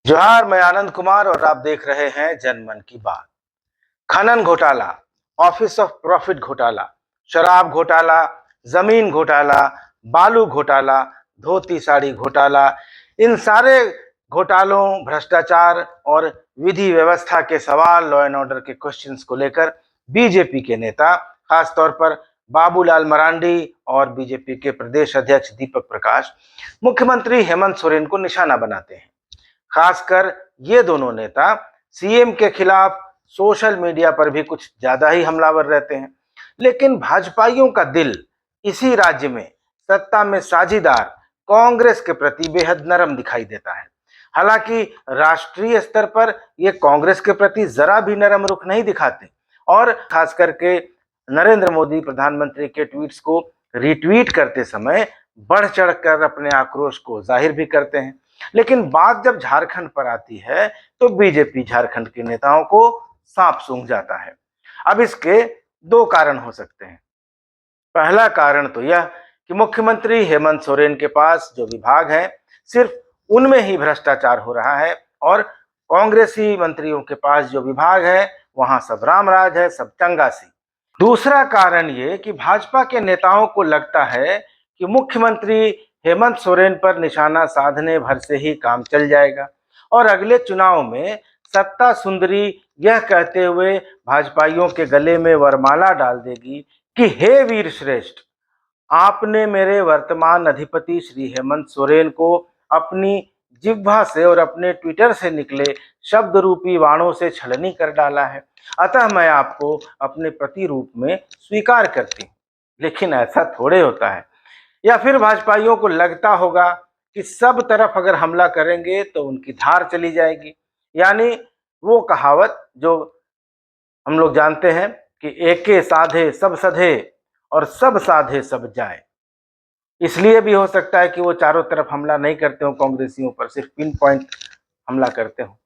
जोहार, मैं आनंद कुमार और आप देख रहे हैं जनमन की बात। खनन घोटाला, ऑफिस ऑफ प्रॉफिट घोटाला, शराब घोटाला, जमीन घोटाला, बालू घोटाला, धोती साड़ी घोटाला, इन सारे घोटालों, भ्रष्टाचार और विधि व्यवस्था के सवाल, लॉ एंड ऑर्डर के क्वेश्चंस को लेकर बीजेपी के नेता, खासतौर पर बाबूलाल मरांडी और बीजेपी के प्रदेश अध्यक्ष दीपक प्रकाश मुख्यमंत्री हेमंत सोरेन को निशाना बनाते हैं। खासकर ये दोनों नेता सीएम के खिलाफ सोशल मीडिया पर भी कुछ ज्यादा ही हमलावर रहते हैं। लेकिन भाजपाइयों का दिल इसी राज्य में सत्ता में साझीदार कांग्रेस के प्रति बेहद नरम दिखाई देता है। हालांकि राष्ट्रीय स्तर पर ये कांग्रेस के प्रति जरा भी नरम रुख नहीं दिखाते और खास करके नरेंद्र मोदी प्रधानमंत्री के ट्वीट्स को रिट्वीट करते समय बढ़ चढ़कर अपने आक्रोश को जाहिर भी करते हैं। लेकिन बात जब झारखंड पर आती है तो बीजेपी झारखंड के नेताओं को सांप सूंघ जाता है। अब इसके दो कारण हो सकते हैं। पहला कारण तो यह कि मुख्यमंत्री हेमंत सोरेन के पास जो विभाग है सिर्फ उनमें ही भ्रष्टाचार हो रहा है और कांग्रेसी मंत्रियों के पास जो विभाग है वहां सब राम राज है, सब चंगासी। दूसरा कारण ये कि भाजपा के नेताओं को लगता है कि मुख्यमंत्री हेमंत सोरेन पर निशाना साधने भर से ही काम चल जाएगा और अगले चुनाव में सत्ता सुंदरी यह कहते हुए भाजपाइयों के गले में वरमाला डाल देगी कि हे वीर श्रेष्ठ, आपने मेरे वर्तमान अधिपति श्री हेमंत सोरेन को अपनी जिह्वा से और अपने ट्विटर से निकले शब्द रूपी बाणों से छलनी कर डाला है, अतः मैं आपको अपने प्रतिरूप में स्वीकार करती हूँ। लेकिन ऐसा थोड़े होता है। या फिर भाजपाइयों को लगता होगा कि सब तरफ अगर हमला करेंगे तो उनकी धार चली जाएगी, यानी वो कहावत जो हम लोग जानते हैं कि एके साधे सब सधे और सब साधे सब जाए। इसलिए भी हो सकता है कि वो चारों तरफ हमला नहीं करते हो कांग्रेसियों पर, सिर्फ पिन पॉइंट हमला करते हो।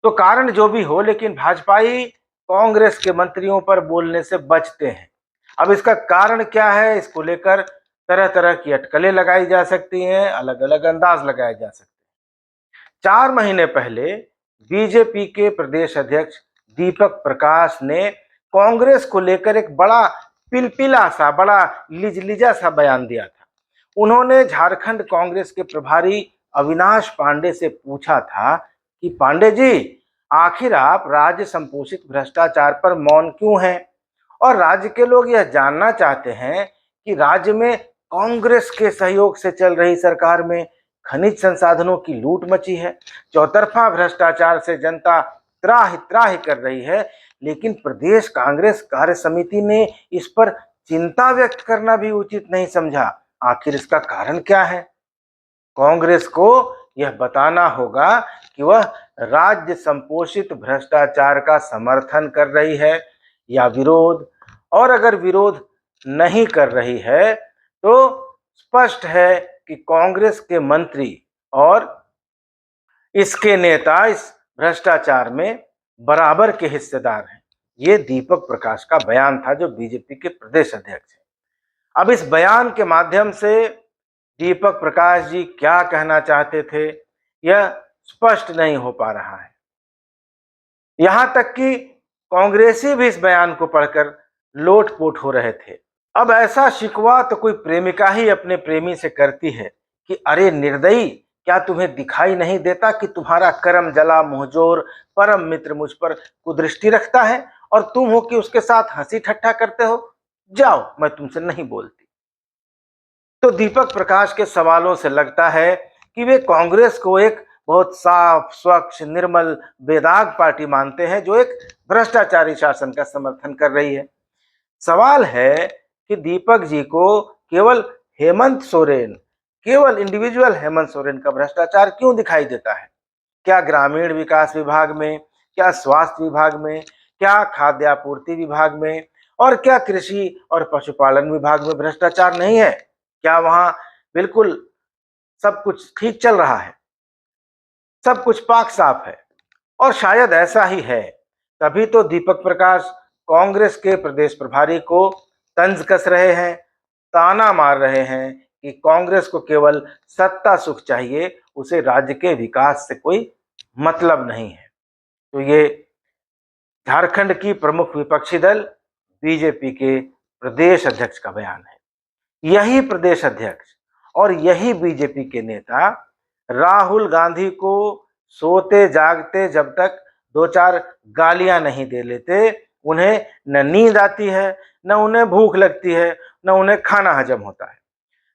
तो कारण जो भी हो, लेकिन भाजपाई कांग्रेस के मंत्रियों पर बोलने से बचते हैं। अब इसका कारण क्या है, इसको लेकर तरह तरह की अटकलें लगाई जा सकती हैं, अलग अलग अंदाज लगाए जा सकते हैं। 4 महीने पहले बीजेपी के प्रदेश अध्यक्ष दीपक प्रकाश ने कांग्रेस को लेकर एक बड़ा पिलपिला सा, बड़ा लिजलिजा सा बयान दिया था। उन्होंने झारखंड कांग्रेस के प्रभारी अविनाश पांडे से पूछा था कि पांडे जी, आखिर आप राज्य संपोषित भ्रष्टाचार पर मौन क्यों हैं? और राज्य के लोग यह जानना चाहते हैं कि राज्य में कांग्रेस के सहयोग से चल रही सरकार में खनिज संसाधनों की लूट मची है, चौतरफा भ्रष्टाचार से जनता त्राहि त्राहि कर रही है, लेकिन प्रदेश कांग्रेस कार्य समिति ने इस पर चिंता व्यक्त करना भी उचित नहीं समझा। आखिर इसका कारण क्या है? कांग्रेस को यह बताना होगा कि वह राज्य संपोषित भ्रष्टाचार का समर्थन कर रही है या विरोध, और अगर विरोध नहीं कर रही है तो स्पष्ट है कि कांग्रेस के मंत्री और इसके नेता इस भ्रष्टाचार में बराबर के हिस्सेदार हैं। ये दीपक प्रकाश का बयान था, जो बीजेपी के प्रदेश अध्यक्ष हैं। अब इस बयान के माध्यम से दीपक प्रकाश जी क्या कहना चाहते थे यह स्पष्ट नहीं हो पा रहा है। यहां तक कि कांग्रेसी भी इस बयान को पढ़कर लोटपोट हो रहे थे। अब ऐसा शिकवा तो कोई प्रेमिका ही अपने प्रेमी से करती है कि अरे निर्दयी, क्या तुम्हें दिखाई नहीं देता कि तुम्हारा करम जला मुंहजोर परम मित्र मुझ पर कुदृष्टि रखता है और तुम हो कि उसके साथ हंसी ठट्ठा करते हो? जाओ, मैं तुमसे नहीं बोलती। तो दीपक प्रकाश के सवालों से लगता है कि वे कांग्रेस को एक बहुत साफ, स्वच्छ, निर्मल, बेदाग पार्टी मानते हैं जो एक भ्रष्टाचारी शासन का समर्थन कर रही है। सवाल है कि दीपक जी को केवल हेमंत सोरेन, केवल इंडिविजुअल हेमंत सोरेन का भ्रष्टाचार क्यों दिखाई देता है? क्या ग्रामीण विकास विभाग में, क्या स्वास्थ्य विभाग में, क्या खाद्य आपूर्ति विभाग में और क्या कृषि और पशुपालन विभाग में भ्रष्टाचार नहीं है? क्या वहां बिल्कुल सब कुछ ठीक चल रहा है, सब कुछ पाक साफ है? और शायद ऐसा ही है, तभी तो दीपक प्रकाश कांग्रेस के प्रदेश प्रभारी को तंज कस रहे हैं, ताना मार रहे हैं कि कांग्रेस को केवल सत्ता सुख चाहिए, उसे राज्य के विकास से कोई मतलब नहीं है। तो ये झारखंड की प्रमुख विपक्षी दल बीजेपी के प्रदेश अध्यक्ष का बयान है। यही प्रदेश अध्यक्ष और यही बीजेपी के नेता राहुल गांधी को सोते जागते जब तक दो चार गालियां नहीं दे लेते, उन्हें न नींद आती है, न उन्हें भूख लगती है, न उन्हें खाना हजम होता है।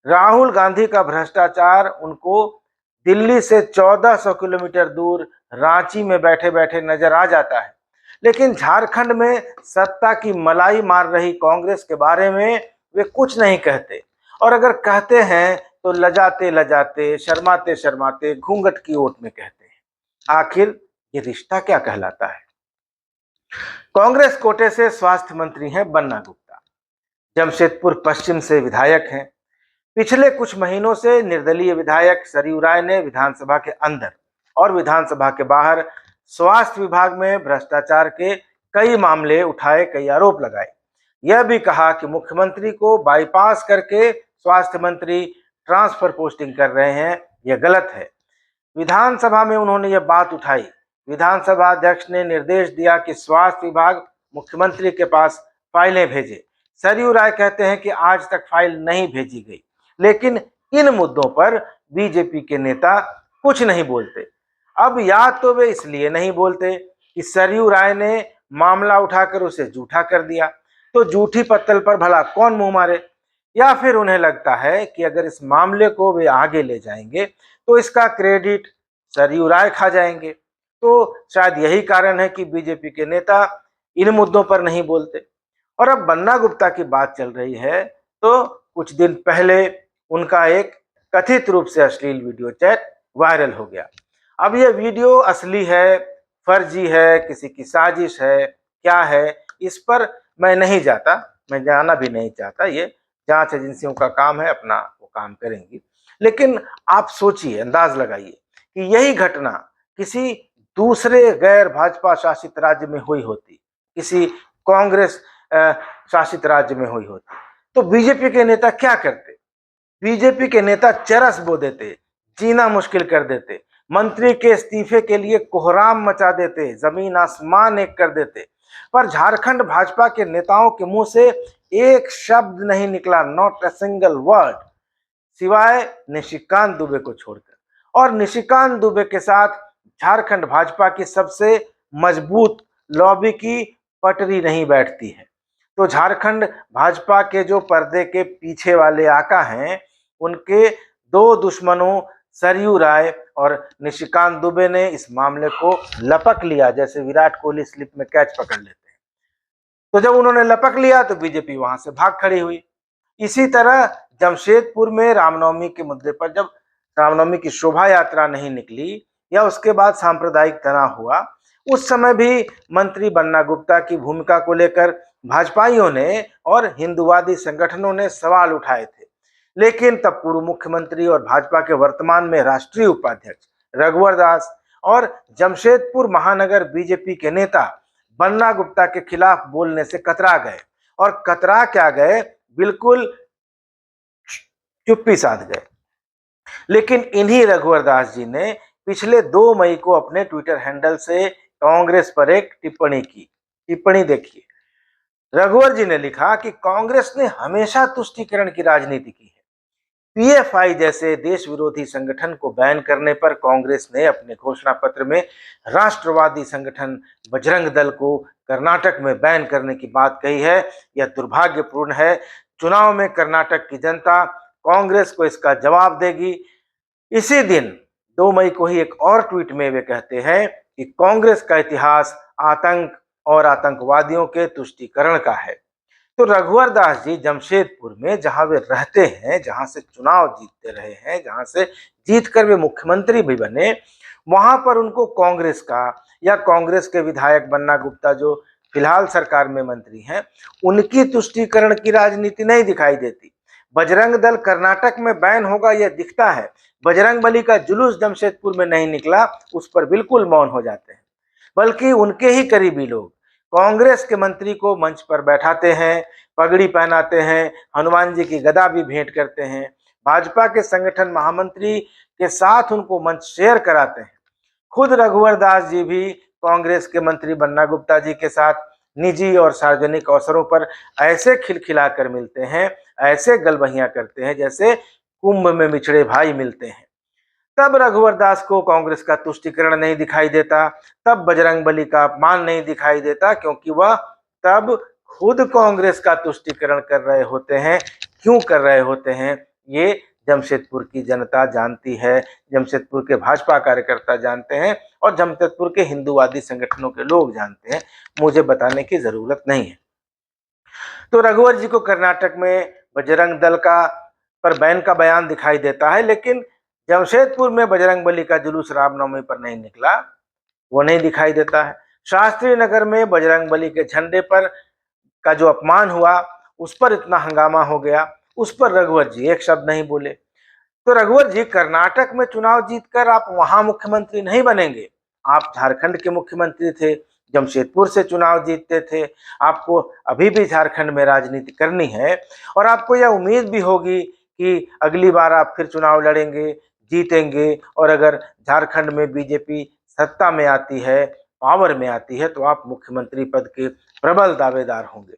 राहुल गांधी का भ्रष्टाचार उनको दिल्ली से 1400 किलोमीटर दूर रांची में बैठे बैठे नजर आ जाता है, लेकिन झारखंड में सत्ता की मलाई मार रही कांग्रेस के बारे में वे कुछ नहीं कहते, और अगर कहते हैं तो लजाते लजाते, शर्माते शर्माते, घूंघट की ओट में कहते हैं। आखिर ये रिश्ता क्या कहलाता है? कांग्रेस कोटे से स्वास्थ्य मंत्री हैं बन्ना गुप्ता, जमशेदपुर पश्चिम से विधायक हैं। पिछले कुछ महीनों से निर्दलीय विधायक सरयू राय ने विधानसभा के अंदर और विधानसभा के बाहर स्वास्थ्य विभाग में भ्रष्टाचार के कई मामले उठाए, कई आरोप लगाए। यह भी कहा कि मुख्यमंत्री को बाईपास करके स्वास्थ्य मंत्री ट्रांसफर पोस्टिंग कर रहे हैं, यह गलत है। विधानसभा में उन्होंने यह बात उठाई। विधानसभा अध्यक्ष ने निर्देश दिया कि स्वास्थ्य विभाग मुख्यमंत्री के पास फाइलें भेजे। सरयू राय कहते हैं कि आज तक फाइल नहीं भेजी गई, लेकिन इन मुद्दों पर बीजेपी के नेता कुछ नहीं बोलते। अब या तो वे इसलिए नहीं बोलते कि सरयू राय ने मामला उठाकर उसे झूठा कर दिया, तो झूठी पत्तल पर भला कौन मुंह मारे, या फिर उन्हें लगता है कि अगर इस मामले को वे आगे ले जाएंगे तो इसका क्रेडिट सरयू राय खा जाएंगे। तो शायद यही कारण है कि बीजेपी के नेता इन मुद्दों पर नहीं बोलते। और अब बन्ना गुप्ता की बात चल रही है, तो कुछ दिन पहले उनका एक कथित रूप से अश्लील वीडियो चैट वायरल हो गया। अब यह वीडियो असली है, फर्जी है, किसी की साजिश है, क्या है, इस पर मैं नहीं जाता, मैं जाना भी नहीं चाहता। ये जांच एजेंसियों का काम है, अपना वो काम करेंगी। लेकिन आप सोचिए, अंदाज लगाइए कि यही घटना किसी दूसरे गैर भाजपा शासित राज्य में हुई होती, किसी कांग्रेस शासित राज्य में हुई होती, तो बीजेपी के नेता क्या करते? बीजेपी के नेता चरस बो देते, जीना मुश्किल कर देते, मंत्री के इस्तीफे के लिए कोहराम मचा देते, जमीन आसमान एक कर देते। पर झारखंड भाजपा के नेताओं के मुंह से एक शब्द नहीं निकला, नॉट अ सिंगल वर्ड, सिवाय निशिकांत दुबे को छोड़कर। और निशिकांत दुबे के साथ झारखंड भाजपा की सबसे मजबूत लॉबी की पटरी नहीं बैठती है। तो झारखंड भाजपा के जो पर्दे के पीछे वाले आका हैं, उनके दो दुश्मनों सरयू राय और निशिकांत दुबे ने इस मामले को लपक लिया, जैसे विराट कोहली स्लिप में कैच पकड़ लेते हैं। तो जब उन्होंने लपक लिया तो बीजेपी वहां से भाग खड़ी हुई। इसी तरह जमशेदपुर में रामनवमी के मुद्दे पर जब रामनवमी की शोभा यात्रा नहीं निकली या उसके बाद सांप्रदायिक तनाव हुआ, उस समय भी मंत्री बन्ना गुप्ता की भूमिका को लेकर भाजपाइयों ने और हिंदुवादी संगठनों ने सवाल उठाए थे। लेकिन तब पूर्व मुख्यमंत्री और भाजपा के वर्तमान में राष्ट्रीय उपाध्यक्ष रघुवर दास और जमशेदपुर महानगर बीजेपी के नेता बन्ना गुप्ता के खिलाफ बोलने से कतरा गए, और कतरा क्या गए, बिल्कुल चुप्पी साध गए। लेकिन इन्हीं रघुवर दास जी ने पिछले 2 मई को अपने ट्विटर हैंडल से कांग्रेस पर एक टिप्पणी की। टिप्पणी देखिए, रघुवर जी ने लिखा कि कांग्रेस ने हमेशा तुष्टीकरण की राजनीति की है। पीएफआई जैसे देश विरोधी संगठन को बैन करने पर कांग्रेस ने अपने घोषणा पत्र में राष्ट्रवादी संगठन बजरंग दल को कर्नाटक में बैन करने की बात कही है। यह दुर्भाग्यपूर्ण है। चुनाव में कर्नाटक की जनता कांग्रेस को इसका जवाब देगी। इसी दिन 2 मई को ही एक और ट्वीट में वे कहते हैं कि कांग्रेस का इतिहास आतंक और आतंकवादियों के तुष्टीकरण का है। तो रघुवर दास जी जमशेदपुर में जहां वे रहते हैं, जहां से चुनाव जीतते रहे हैं, जहां से जीतकर वे मुख्यमंत्री भी बने, वहां पर उनको कांग्रेस का या कांग्रेस के विधायक बन्ना गुप्ता जो फिलहाल सरकार में मंत्री हैं, उनकी तुष्टीकरण की राजनीति नहीं दिखाई देती। बजरंग दल कर्नाटक में बैन होगा यह दिखता है, बजरंग बली का जुलूस जमशेदपुर में नहीं निकला, उस पर बिल्कुल मौन हो जाते हैं। बल्कि उनके ही करीबी लोग कांग्रेस के मंत्री को मंच पर बैठाते हैं, पगड़ी पहनाते हैं, हनुमान जी की गदा भी भेंट करते हैं, भाजपा के संगठन महामंत्री के साथ उनको मंच शेयर कराते हैं। खुद रघुवर दास जी भी कांग्रेस के मंत्री बन्ना गुप्ता जी के साथ निजी और सार्वजनिक अवसरों पर ऐसे खिलखिला कर मिलते हैं, ऐसे गलबहियां करते हैं जैसे कुंभ में बिछड़े भाई मिलते हैं। तब रघुवर दास को कांग्रेस का तुष्टीकरण नहीं दिखाई देता, तब बजरंगबली का अपमान नहीं दिखाई देता, क्योंकि वह तब खुद कांग्रेस का तुष्टीकरण कर रहे होते हैं। क्यों कर रहे होते हैं ये जमशेदपुर की जनता जानती है, जमशेदपुर के भाजपा कार्यकर्ता जानते हैं और जमशेदपुर के हिंदूवादी संगठनों के लोग जानते हैं। मुझे बताने की जरूरत नहीं है। तो रघुवर जी को कर्नाटक में बजरंग दल का पर बैन का बयान दिखाई देता है, लेकिन जमशेदपुर में बजरंगबली का जुलूस रामनवमी पर नहीं निकला, वो नहीं दिखाई देता है। शास्त्री नगर में बजरंगबली के झंडे पर का जो अपमान हुआ, उस पर इतना हंगामा हो गया, उस पर रघुवर जी एक शब्द नहीं बोले। तो रघुवर जी, कर्नाटक में चुनाव जीतकर आप वहां मुख्यमंत्री नहीं बनेंगे, आप झारखंड के मुख्यमंत्री थे, जमशेदपुर से चुनाव जीतते थे, आपको अभी भी झारखंड में राजनीति करनी है और आपको यह उम्मीद भी होगी कि अगली बार आप फिर चुनाव लड़ेंगे, जीतेंगे और अगर झारखंड में बीजेपी सत्ता में आती है, पावर में आती है, तो आप मुख्यमंत्री पद के प्रबल दावेदार होंगे।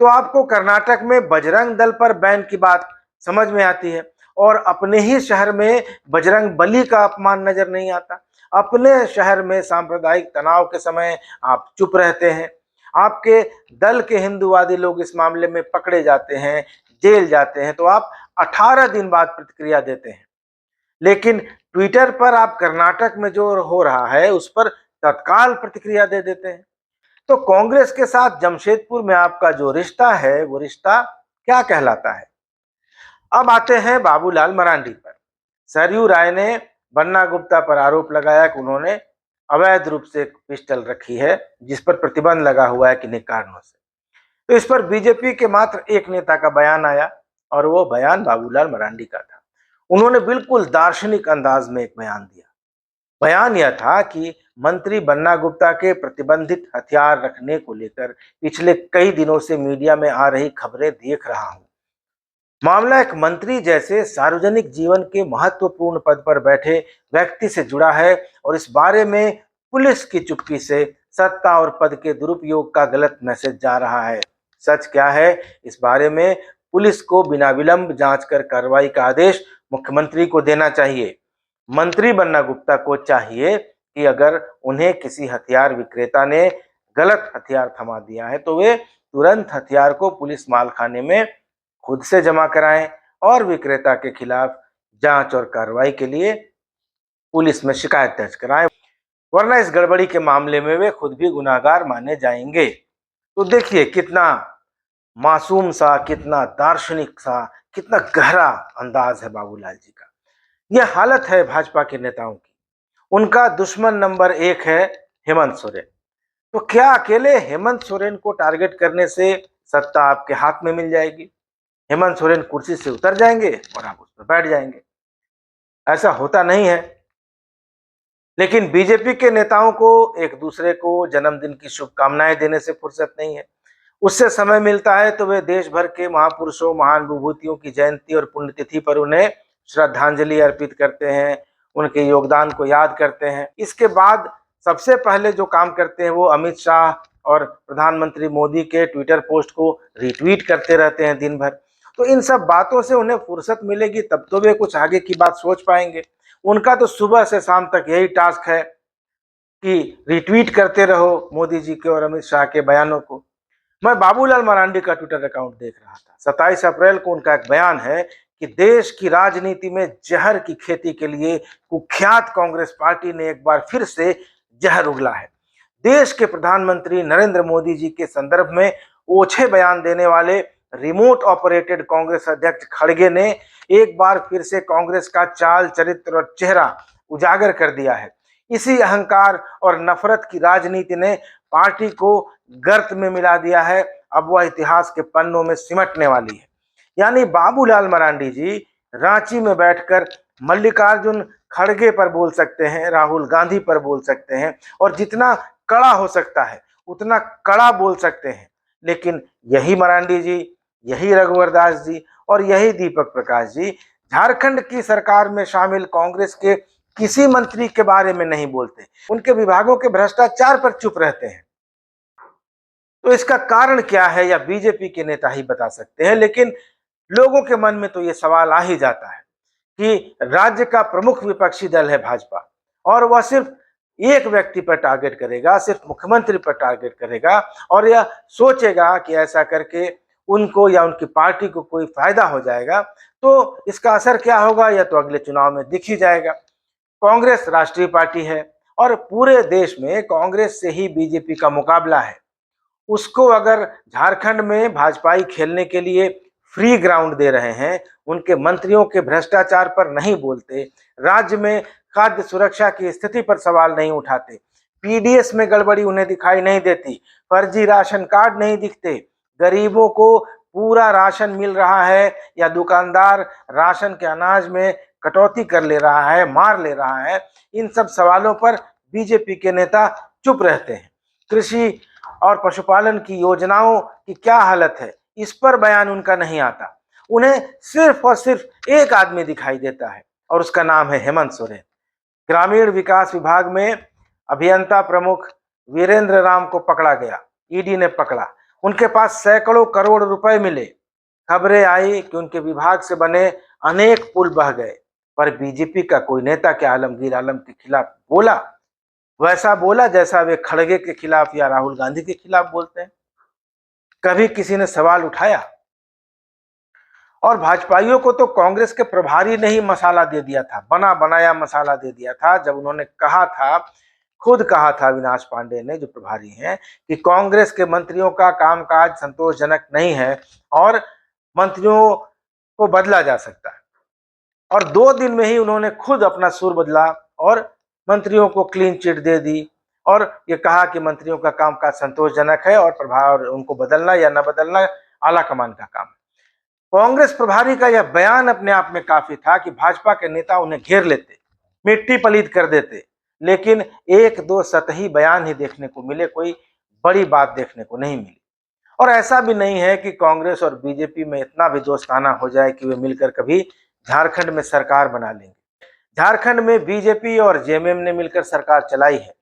तो आपको कर्नाटक में बजरंग दल पर बैन की बात समझ में आती है और अपने ही शहर में बजरंग बली का अपमान नजर नहीं आता। अपने शहर में सांप्रदायिक तनाव के समय आप चुप रहते हैं। आपके दल के हिंदूवादी लोग इस मामले में पकड़े जाते हैं, जेल जाते हैं, तो आप 18 दिन बाद प्रतिक्रिया देते हैं। लेकिन ट्विटर पर आप कर्नाटक में जो हो रहा है उस पर तत्काल प्रतिक्रिया दे देते हैं। तो कांग्रेस के साथ जमशेदपुर में आपका जो रिश्ता है वो रिश्ता क्या कहलाता है? अब आते हैं बाबूलाल मरांडी पर। सरयू राय ने बन्ना गुप्ता पर आरोप लगाया कि उन्होंने अवैध रूप से एक पिस्टल रखी है जिस पर प्रतिबंध लगा हुआ है किन्हीं कारणों से। तो इस पर बीजेपी के मात्र एक नेता का बयान आया और वो बयान बाबूलाल मरांडी का था। उन्होंने बिल्कुल दार्शनिक अंदाज में एक बयान दिया। बयान यह था कि मंत्री बन्ना गुप्ता के प्रतिबंधित हथियार रखने को लेकर पिछले कई दिनों से मीडिया में आ रही खबरें देख रहा हूं। मामला एक मंत्री जैसे सार्वजनिक जीवन के महत्वपूर्ण पद पर बैठे व्यक्ति से जुड़ा है और इस बारे में पुलिस की चुप्पी से सत्ता और पद के दुरुपयोग का गलत मैसेज जा रहा है। सच क्या है, इस बारे में पुलिस को बिना विलंब जांच कर कार्रवाई का आदेश मुख्यमंत्री को देना चाहिए। मंत्री बन्ना गुप्ता को चाहिए कि अगर उन्हें किसी हथियार विक्रेता ने गलत हथियार थमा दिया है तो वे तुरंत हथियार को पुलिस मालखाने में खुद से जमा कराएं और विक्रेता के खिलाफ जांच और कार्रवाई के लिए पुलिस में शिकायत दर्ज कराएं, वरना इस गड़बड़ी के मामले में वे खुद भी गुनाहगार माने जाएंगे। तो देखिए कितना मासूम सा, कितना दार्शनिक सा, कितना गहरा अंदाज है बाबूलाल जी का। यह हालत है भाजपा के नेताओं की। उनका दुश्मन नंबर 1 है हेमंत सोरेन। तो क्या अकेले हेमंत सोरेन को टारगेट करने से सत्ता आपके हाथ में मिल जाएगी? हेमंत सोरेन कुर्सी से उतर जाएंगे और आप उस पर बैठ जाएंगे? ऐसा होता नहीं है। लेकिन बीजेपी के नेताओं को एक दूसरे को जन्मदिन की शुभकामनाएं देने से फुर्सत नहीं है। उससे समय मिलता है तो वे देश भर के महापुरुषों, महान विभूतियों की जयंती और पुण्यतिथि पर उन्हें श्रद्धांजलि अर्पित करते हैं, उनके योगदान को याद करते हैं। इसके बाद सबसे पहले जो काम करते हैं वो अमित शाह और प्रधानमंत्री मोदी के ट्विटर पोस्ट को रिट्वीट करते रहते हैं दिन भर। तो इन सब बातों से उन्हें फुर्सत मिलेगी तब तो वे कुछ आगे की बात सोच पाएंगे। उनका तो सुबह से शाम तक यही टास्क है कि रिट्वीट करते रहो मोदी जी के और अमित शाह के बयानों को। मैं बाबूलाल मरांडी का ट्विटर अकाउंट देख रहा था। 27 अप्रैल को उनका एक बयान है कि देश की राजनीति में जहर की खेती के लिए कुख्यात कांग्रेस पार्टी ने एक बार फिर से जहर उगला है। देश के प्रधानमंत्री नरेंद्र मोदी जी के संदर्भ में ओछे बयान देने वाले रिमोट ऑपरेटेड कांग्रेस अध्यक्ष खड़गे ने एक बार फिर से कांग्रेस का चाल, चरित्र और चेहरा उजागर कर दिया है। इसी अहंकार और नफरत की राजनीति ने पार्टी को गर्त में मिला दिया है। अब वह इतिहास के पन्नों में सिमटने वाली है। यानी बाबूलाल मरांडी जी रांची में बैठकर मल्लिकार्जुन खड़गे पर बोल सकते हैं, राहुल गांधी पर बोल सकते हैं और जितना कड़ा हो सकता है उतना कड़ा बोल सकते हैं। लेकिन यही मरांडी जी, यही रघुवर दास जी और यही दीपक प्रकाश जी झारखंड की सरकार में शामिल कांग्रेस के किसी मंत्री के बारे में नहीं बोलते, उनके विभागों के भ्रष्टाचार पर चुप रहते हैं। तो इसका कारण क्या है, या बीजेपी के नेता ही बता सकते हैं, लेकिन लोगों के मन में तो ये सवाल आ ही जाता है कि राज्य का प्रमुख विपक्षी दल है भाजपा, और वह सिर्फ एक व्यक्ति पर टारगेट करेगा, सिर्फ मुख्यमंत्री पर टारगेट करेगा, और यह सोचेगा कि ऐसा करके उनको या उनकी पार्टी को कोई फायदा हो जाएगा। तो इसका असर क्या होगा, यह तो अगले चुनाव में दिख ही जाएगा। कांग्रेस राष्ट्रीय पार्टी है और पूरे देश में कांग्रेस से ही बीजेपी का मुकाबला है। उसको अगर झारखंड में भाजपाई खेलने के लिए फ्री ग्राउंड दे रहे हैं, उनके मंत्रियों के भ्रष्टाचार पर नहीं बोलते, राज्य में खाद्य सुरक्षा की स्थिति पर सवाल नहीं उठाते, पीडीएस में गड़बड़ी उन्हें दिखाई नहीं देती, फर्जी राशन कार्ड नहीं दिखते, गरीबों को पूरा राशन मिल रहा है या दुकानदार राशन के अनाज में कटौती कर ले रहा है, मार ले रहा है, इन सब सवालों पर बीजेपी के नेता चुप रहते हैं। कृषि और पशुपालन की योजनाओं की क्या हालत है, इस पर बयान उनका नहीं आता। उन्हें सिर्फ और सिर्फ एक आदमी दिखाई देता है और उसका नाम है हेमंत सोरेन। ग्रामीण विकास विभाग में अभियंता प्रमुख वीरेंद्र राम को पकड़ा गया, ईडी ने पकड़ा, उनके पास सैकड़ों करोड़ रुपए मिले। खबरें आई कि उनके विभाग से बने अनेक पुल बह गए, पर बीजेपी का कोई नेता क्या आलमगीर आलम के खिलाफ बोला? वैसा बोला जैसा वे खड़गे के खिलाफ या राहुल गांधी के खिलाफ बोलते हैं। कभी किसी ने सवाल उठाया? और भाजपाइयों को तो कांग्रेस के प्रभारी ने ही मसाला दे दिया था, बना बनाया मसाला दे दिया था, जब उन्होंने कहा था, खुद कहा था अविनाश पांडे ने जो प्रभारी हैं, कि कांग्रेस के मंत्रियों का कामकाज संतोषजनक नहीं है और मंत्रियों को बदला जा सकता है। और 2 दिन में ही उन्होंने खुद अपना सुर बदला और मंत्रियों को क्लीन चिट दे दी और ये कहा कि मंत्रियों का कामकाज संतोषजनक है और प्रभाव उनको बदलना या न बदलना आला कमान का काम है। कांग्रेस प्रभारी का यह बयान अपने आप में काफी था कि भाजपा के नेता उन्हें घेर लेते, मिट्टी पलीत कर देते, लेकिन 1-2 सतही बयान ही देखने को मिले, कोई बड़ी बात देखने को नहीं मिली। और ऐसा भी नहीं है कि कांग्रेस और बीजेपी में इतना भी दोस्ताना हो जाए कि वे मिलकर कभी झारखंड में सरकार बना लेंगे। झारखंड में बीजेपी और जेएमएम ने मिलकर सरकार चलाई है,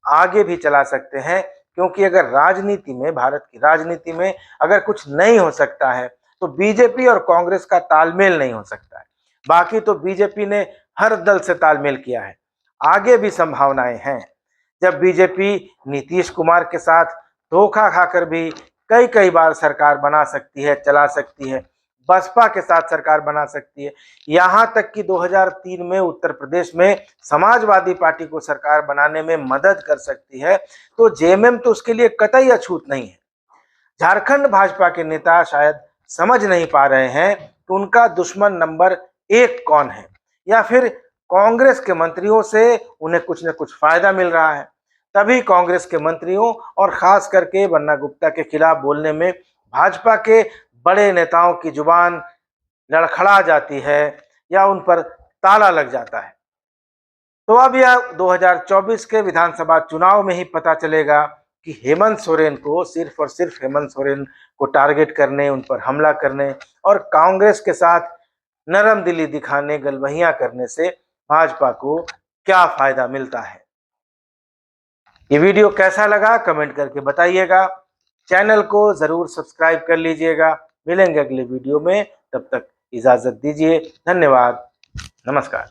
आगे भी चला सकते हैं, क्योंकि अगर राजनीति में, भारत की राजनीति में अगर कुछ नहीं हो सकता है तो बीजेपी और कांग्रेस का तालमेल नहीं हो सकता है। बाकी तो बीजेपी ने हर दल से तालमेल किया है, आगे भी संभावनाएं हैं। जब बीजेपी नीतीश कुमार के साथ धोखा खाकर भी कई कई बार सरकार बना सकती है, चला सकती है, बसपा के साथ सरकार बना सकती है, यहां तक कि 2003 में उत्तर प्रदेश में समाजवादी पार्टी को सरकार बनाने में मदद कर सकती है, तो जेएमएम तो उसके लिए कतई अछूत नहीं है। झारखंड भाजपा के नेता शायद समझ नहीं पा रहे हैं कि उनका दुश्मन नंबर 1 कौन है, या फिर कांग्रेस के मंत्रियों से उन्हें कुछ न कुछ फायदा मिल रहा है। तभी कांग्रेस के मंत्रियों और खास करके बन्ना गुप्ता के खिलाफ बोलने में भाजपा के बड़े नेताओं की जुबान लड़खड़ा जाती है या उन पर ताला लग जाता है। तो अब यह 2024 के विधानसभा चुनाव में ही पता चलेगा कि हेमंत सोरेन को, सिर्फ और सिर्फ हेमंत सोरेन को टारगेट करने, उन पर हमला करने और कांग्रेस के साथ नरम दिली दिखाने, गलबहियां करने से भाजपा को क्या फायदा मिलता है। ये वीडियो कैसा लगा कमेंट करके बताइएगा, चैनल को जरूर सब्सक्राइब कर लीजिएगा। मिलेंगे अगले वीडियो में, तब तक इजाजत दीजिए। धन्यवाद, नमस्कार।